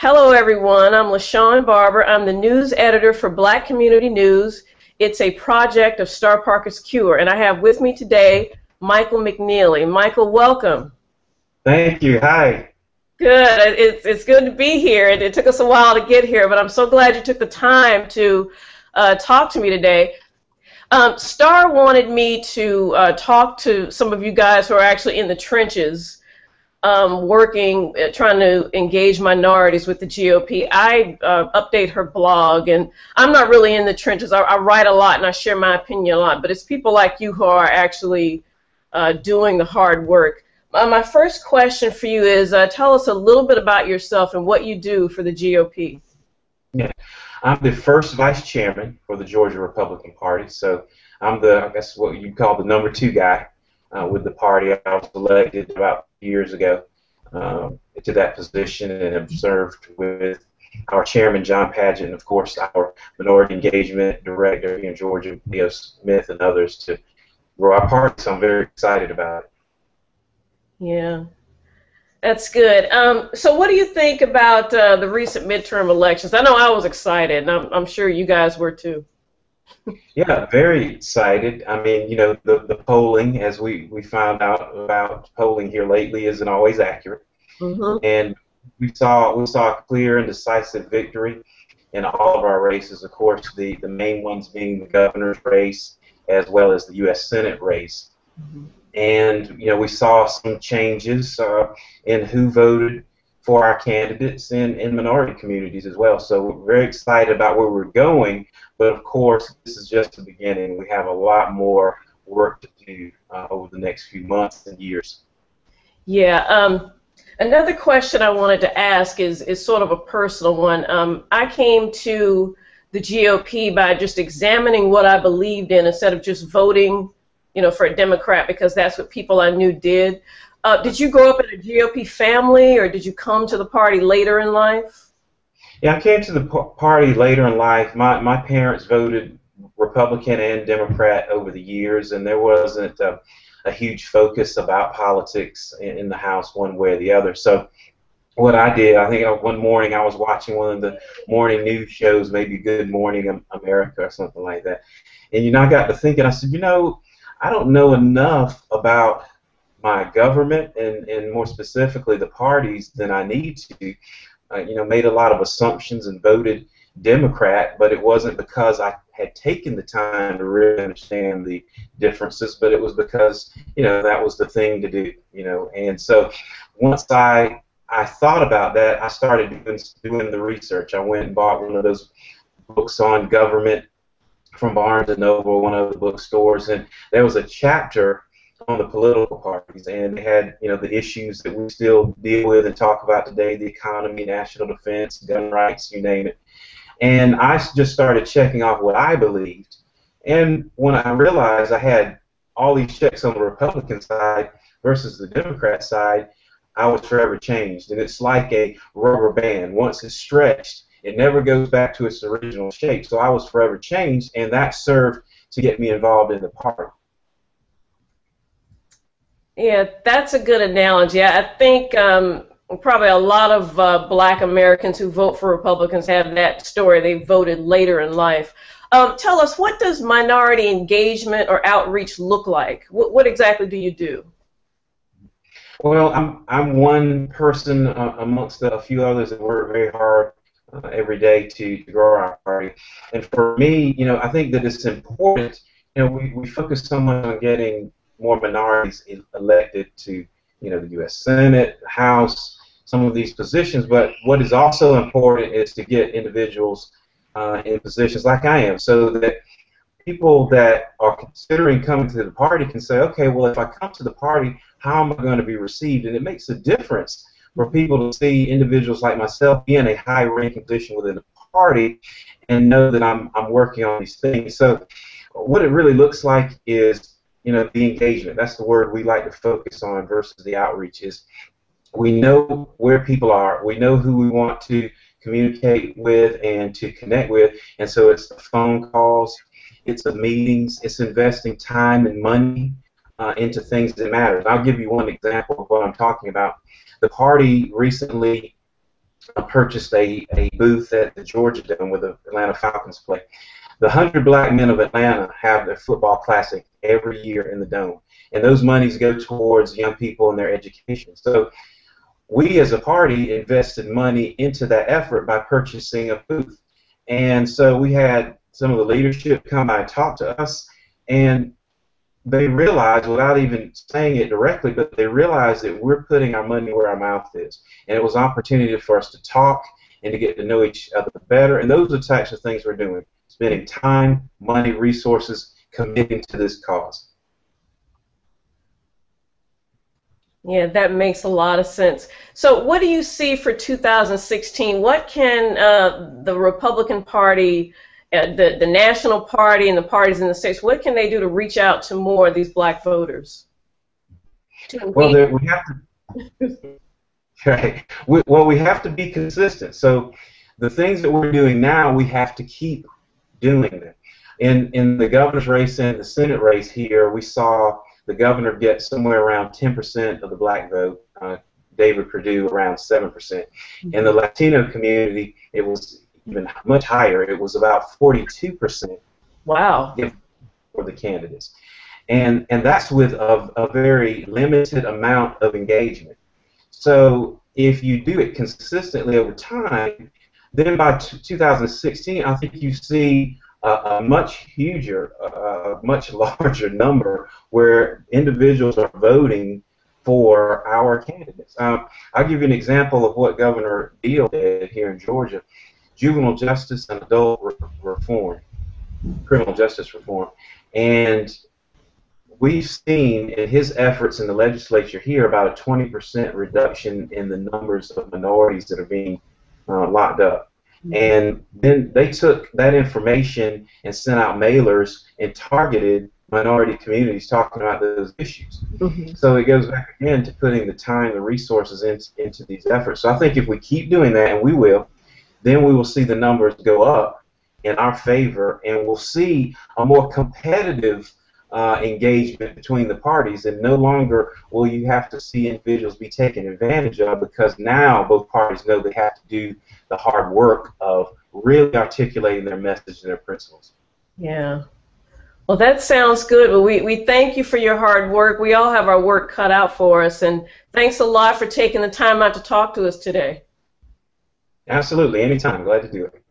Hello, everyone. I'm Shawn Barber. I'm the news editor for Black Community News. It's a project of Star Parker's Cure, and I have with me today Michael McNeely. Michael, welcome. Thank you. Hi. Good. It's good to be here. It took us a while to get here, but I'm so glad you took the time to talk to me today. Star wanted me to talk to some of you guys who are actually in the trenches working, trying to engage minorities with the GOP. I update her blog, and I'm not really in the trenches. I write a lot and I share my opinion a lot, but it's people like you who are actually doing the hard work. My first question for you is tell us a little bit about yourself and what you do for the GOP. Yeah. I'm the first vice chairman for the Georgia Republican Party, so I'm I guess what you call the number 2 guy with the party. I was elected about years ago to that position and have served with our chairman, John Padgett, and of course our minority engagement director in Georgia, Leo Smith, and others to grow our party, so I'm very excited about it. Yeah, that's good. So what do you think about the recent midterm elections? I know I was excited, and I'm sure you guys were too. Yeah, very excited. I mean, you know, the polling, as we found out about polling here lately, isn't always accurate. Mm-hmm. And we saw a clear and decisive victory in all of our races. Of course, the main ones being the governor's race as well as the U.S. Senate race. Mm-hmm. And you know, we saw some changes in who voted for our candidates in minority communities as well. So we're very excited about where we're going. But of course, this is just the beginning. We have a lot more work to do over the next few months and years. Yeah. Another question I wanted to ask is sort of a personal one. I came to the GOP by just examining what I believed in instead of just voting, you know, for a Democrat because that's what people I knew did. Did you grow up in a GOP family, or did you come to the party later in life? Yeah, I came to the party later in life. My parents voted Republican and Democrat over the years, and there wasn't a huge focus about politics in the house one way or the other. So what I did, I think one morning I was watching one of the morning news shows, maybe Good Morning America or something like that, and you know, I got to thinking. I said, you know, I don't know enough about my government and more specifically the parties than I need to. You know, made a lot of assumptions and voted Democrat, but it wasn't because I had taken the time to really understand the differences, but it was because, you know, that was the thing to do, you know. And so once I thought about that, I started doing the research. I went and bought one of those books on government from Barnes & Noble, one of the bookstores, and there was a chapter on the political parties, and they had, you know, the issues that we still deal with and talk about today: the economy, national defense, gun rights, you name it. And I just started checking off what I believed, and when I realized I had all these checks on the Republican side versus the Democrat side, I was forever changed. And it's like a rubber band. Once it's stretched, it never goes back to its original shape. So I was forever changed, and that served to get me involved in the party. Yeah, that's a good analogy. I think probably a lot of Black Americans who vote for Republicans have that story. They voted later in life. Tell us, what does minority engagement or outreach look like? What exactly do you do? Well, I'm one person amongst a few others that work very hard every day to grow our party. And for me, you know, I think that it's important. You know, we focus so much on getting more minorities elected to, you know, the U.S. Senate, the House, some of these positions. But what is also important is to get individuals in positions like I am, so that people that are considering coming to the party can say, okay, well, if I come to the party, how am I going to be received? And it makes a difference for people to see individuals like myself be in a high-ranking position within the party and know that I'm working on these things. So what it really looks like is, you know, the engagement. That's the word we like to focus on versus the outreach. Is we know where people are. We know who we want to communicate with and to connect with. And so it's the phone calls, it's the meetings, it's investing time and money into things that matter. And I'll give you one example of what I'm talking about. The party recently purchased a booth at the Georgia Dome where the Atlanta Falcons play. The 100 Black Men of Atlanta have their football classic every year in the Dome, and those monies go towards young people and their education. So we as a party invested money into that effort by purchasing a booth. And so we had some of the leadership come by and talk to us, and they realized, without even saying it directly, but they realized that we're putting our money where our mouth is. And it was an opportunity for us to talk and to get to know each other better. And those are the types of things we're doing, spending time, money, resources, committing to this cause. Yeah, that makes a lot of sense. So what do you see for 2016? What can the Republican Party, the National Party, and the parties in the states, what can they do to reach out to more of these black voters? Well, we have to. Okay. We have to be consistent. So the things that we're doing now, we have to keep doing them. In the governor's race and the Senate race here, we saw the governor get somewhere around 10% of the black vote. David Perdue around 7%. In the Latino community, it was even much higher. It was about 42%. Wow. For the candidates, and that's with a very limited amount of engagement. So if you do it consistently over time, then by 2016, I think you see a much huger, much larger number where individuals are voting for our candidates. I'll give you an example of what Governor Deal did here in Georgia. Juvenile justice and adult reform, criminal justice reform. And we've seen in his efforts in the legislature here about a 20% reduction in the numbers of minorities that are being locked up. And then they took that information and sent out mailers and targeted minority communities talking about those issues. So it goes back again to putting the time, the resources into these efforts. So I think if we keep doing that, and we will, then we will see the numbers go up in our favor, and we'll see a more competitive engagement between the parties, and no longer will you have to see individuals be taken advantage of, because now both parties know they have to do the hard work of really articulating their message and their principles. Yeah. Well, that sounds good. Well, we thank you for your hard work. We all have our work cut out for us, and thanks a lot for taking the time out to talk to us today. Absolutely. Anytime. Glad to do it.